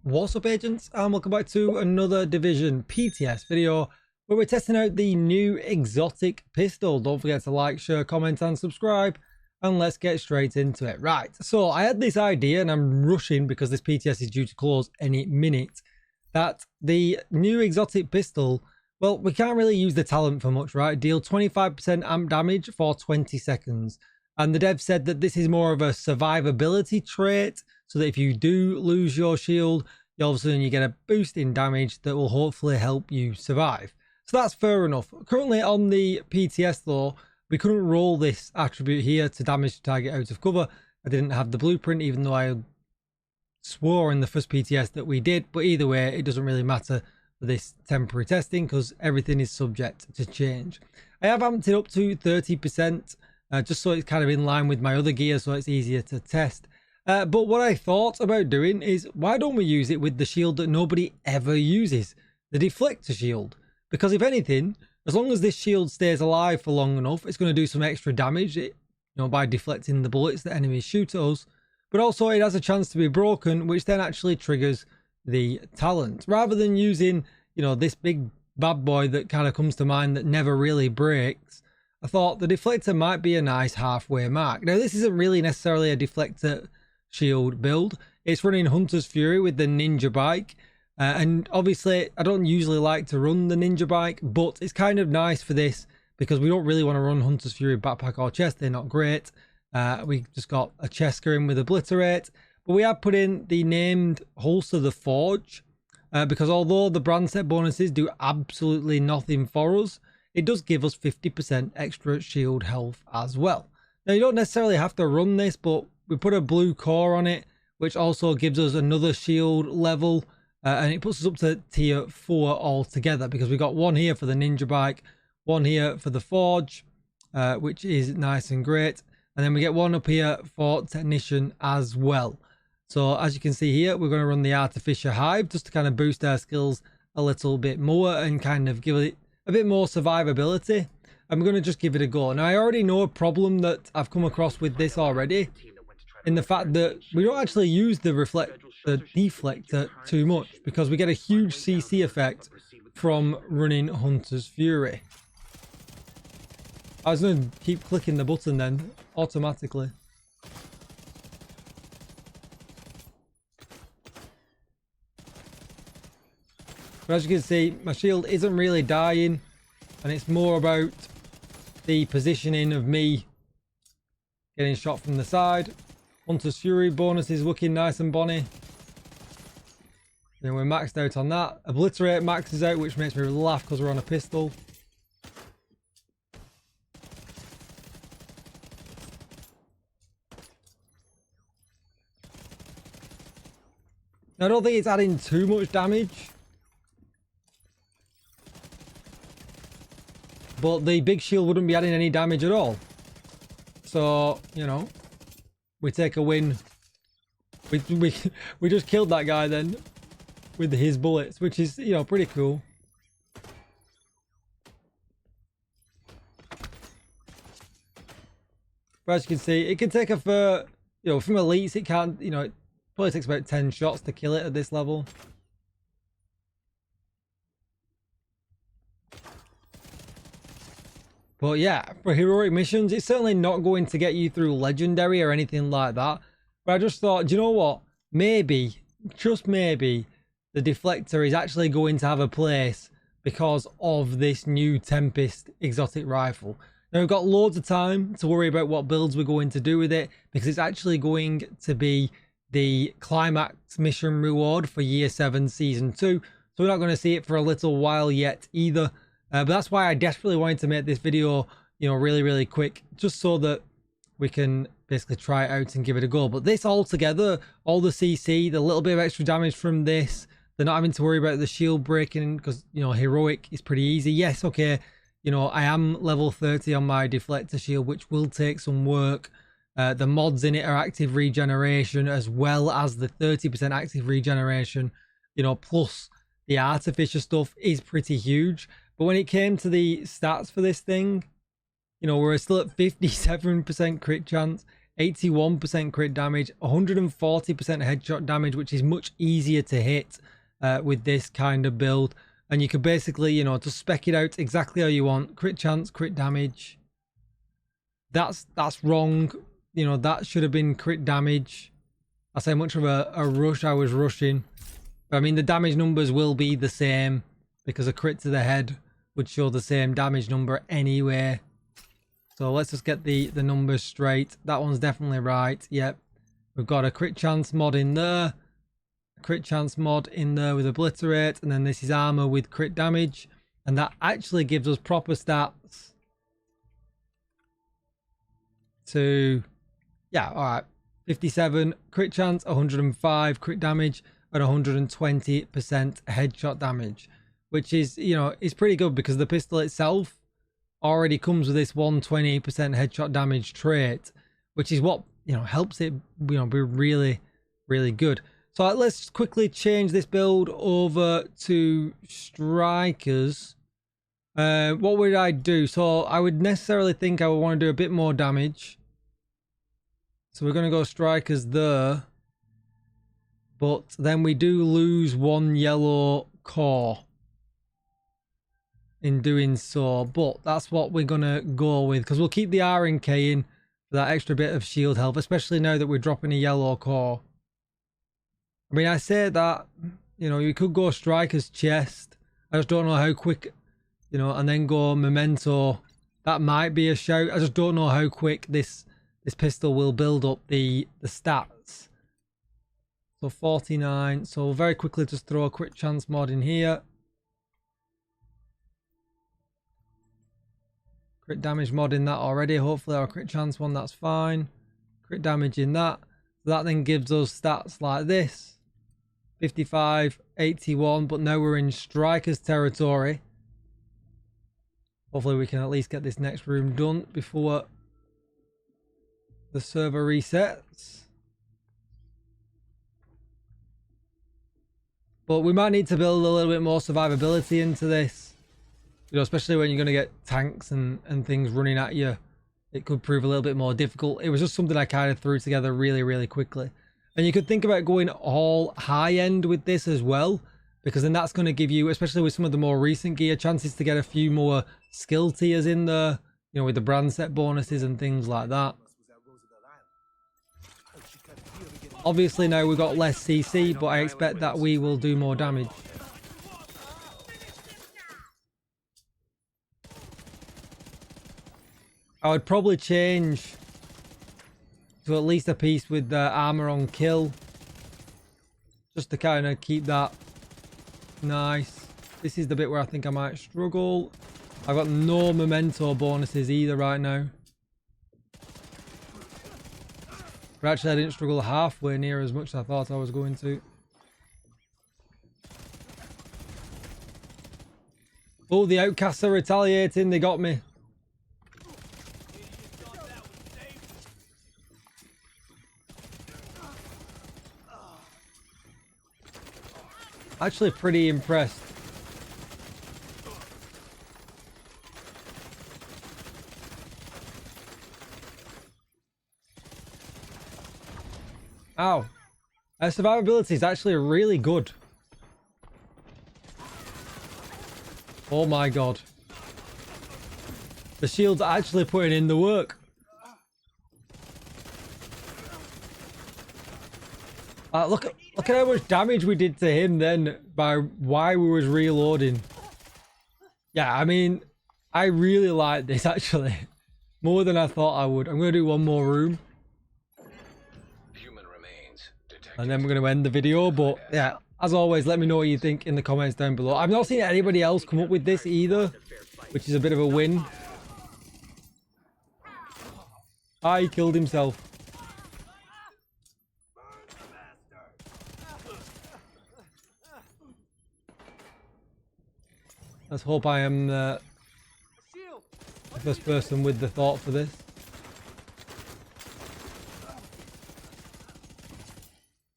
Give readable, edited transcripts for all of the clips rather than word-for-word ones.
What's up, agents, and welcome back to another Division PTS video where we're testing out the new exotic pistol. Don't forget to like, share, comment and subscribe, and let's get straight into it. Right, so I had this idea and I'm rushing because this PTS is due to close any minute, that the new exotic pistol, well, we can't really use the talent for much, right? Deal 25% amp damage for 20 seconds. And the dev said that this is more of a survivability trait, so that if you do lose your shield, all of a sudden you get a boost in damage that will hopefully help you survive. So that's fair enough. Currently on the PTS though, we couldn't roll this attribute here to damage the target out of cover. I didn't have the blueprint, even though I swore in the first PTS that we did. But either way, it doesn't really matter for this temporary testing because everything is subject to change. I have amped it up to 30%. Just so it's kind of in line with my other gear, so it's easier to test. But what I thought about doing is, why don't we use it with the shield that nobody ever uses, the deflector shield? Because if anything, as long as this shield stays alive for long enough, it's going to do some extra damage, by deflecting the bullets that enemies shoot at us. But also it has a chance to be broken, which then actually triggers the talent. Rather than using, this big bad boy that kind of comes to mind that never really breaks, I thought the deflector might be a nice halfway mark. Now, this isn't really necessarily a deflector shield build. It's running Hunter's Fury with the Ninja Bike. And obviously, I don't usually like to run the Ninja Bike, but it's kind of nice for this because we don't really want to run Hunter's Fury backpack or chest. They're not great. We just got a Chesker in with Obliterate. But we have put in the named holster, the Forge, because although the brand set bonuses do absolutely nothing for us, it does give us 50% extra shield health as well. Now, you don't necessarily have to run this, but we put a blue core on it, which also gives us another shield level, and it puts us up to tier 4 altogether, because we got one here for the Ninja Bike, one here for the Forge, which is nice and great, and then we get one up here for Technician as well. So as you can see here, we're going to run the Artificer Hive just to kind of boost our skills a little bit more and kind of give it a bit more survivability. I'm going to just give it a go. Now, I already know a problem that I've come across with this already, in the fact that we don't actually use the deflector too much, because we get a huge CC effect from running Hunter's Fury. I was going to keep clicking the button then, automatically. But as you can see, my shield isn't really dying, and it's more about the positioning of me getting shot from the side. Hunter's Fury bonus is looking nice and bonny. Then we're maxed out on that. Obliterate maxes out, which makes me laugh because we're on a pistol. Now, I don't think it's adding too much damage, but the big shield wouldn't be adding any damage at all. So, we take a win. We just killed that guy then with his bullets, which is, pretty cool. But as you can see, it can take a from elites, it can't, it probably takes about 10 shots to kill it at this level. But yeah, for heroic missions, it's certainly not going to get you through legendary or anything like that. But I just thought, do you know what? Maybe, just maybe, the deflector is actually going to have a place because of this new Tempest exotic rifle. Now, we've got loads of time to worry about what builds we're going to do with it, because it's actually going to be the climax mission reward for Year 7 Season 2. So we're not going to see it for a little while yet either. But that's why I desperately wanted to make this video, really, really quick, just so that we can basically try it out and give it a go. But this all together, all the CC, the little bit of extra damage from this, they're not having to worry about the shield breaking because, heroic is pretty easy. Yes, okay, I am level 30 on my deflector shield, which will take some work. The mods in it are active regeneration, as well as the 30% active regeneration, plus the artificer stuff is pretty huge. But when it came to the stats for this thing, we're still at 57% crit chance, 81% crit damage, 140% headshot damage, which is much easier to hit with this kind of build. And you can basically, you know, just spec it out exactly how you want. Crit chance, crit damage. That's wrong. You know, that should have been crit damage. I say much of a rush I was rushing. But I mean, the damage numbers will be the same because a crit to the head would show the same damage number anyway. So let's just get the numbers straight. That one's definitely right. Yep. We've got a crit chance mod in there. A crit chance mod in there with obliterate. And then this is armor with crit damage. And that actually gives us proper stats to, yeah, all right. 57 crit chance, 105 crit damage, and 120% headshot damage. Which is, you know, is pretty good because the pistol itself already comes with this 120% headshot damage trait, which is what, you know, helps it, you know, be really, really good. So let's quickly change this build over to strikers. What would I do? So I would necessarily think I would want to do a bit more damage. So we're going to go strikers there. But then we do lose one yellow core in doing so, but that's what we're gonna go with because we'll keep the RNK in for that extra bit of shield health, especially now that we're dropping a yellow core. I mean, I say that, you know, you could go striker's chest. I just don't know how quick, you know, and then go memento. That might be a shout. I just don't know how quick this pistol will build up the stats. So 49. So very quickly just throw a crit chance mod in here. Crit damage mod in that already. Hopefully our crit chance one, that's fine. Crit damage in that. So that then gives us stats like this. 55, 81, but now we're in strikers territory. Hopefully we can at least get this next room done before the server resets. But we might need to build a little bit more survivability into this. You know, especially when you're going to get tanks and things running at you, it could prove a little bit more difficult. It was just something I kind of threw together really, really quickly. And you could think about going all high end with this as well, because then that's going to give you, especially with some of the more recent gear, chances to get a few more skill tiers in there, you know, with the brand set bonuses and things like that. Obviously now we've got less CC, but I expect that we will do more damage. I would probably change to at least a piece with the armor on kill, just to kind of keep that nice. This is the bit where I think I might struggle. I've got no memento bonuses either right now. But actually I didn't struggle halfway near as much as I thought I was going to. Oh, the outcasts are retaliating. They got me. Actually pretty impressed. Ow. Survivability is actually really good. Oh my god. The shield's actually putting in the work. Look at how much damage we did to him then by why we was reloading. Yeah, I mean, I really like this actually. More than I thought I would. I'm going to do one more room. And then we're going to end the video. But yeah, as always, let me know what you think in the comments down below. I've not seen anybody else come up with this either, which is a bit of a win. Ah, he killed himself. Let's hope I am the first person with the thought for this.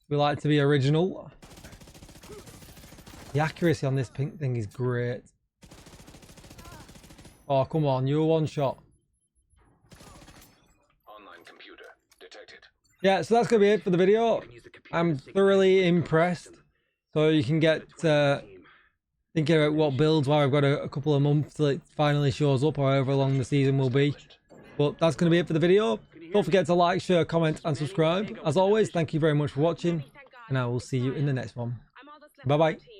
We like to be original. The accuracy on this pink thing is great. Oh, come on, you're one shot. Online computer yeah, so that's going to be it for the video. I'm thoroughly impressed. So you can get thinking about what builds while I've got a couple of months till it finally shows up, or however long the season will be. But that's going to be it for the video. Don't forget to like, share, comment and subscribe. As always, thank you very much for watching, and I will see you in the next one. Bye bye.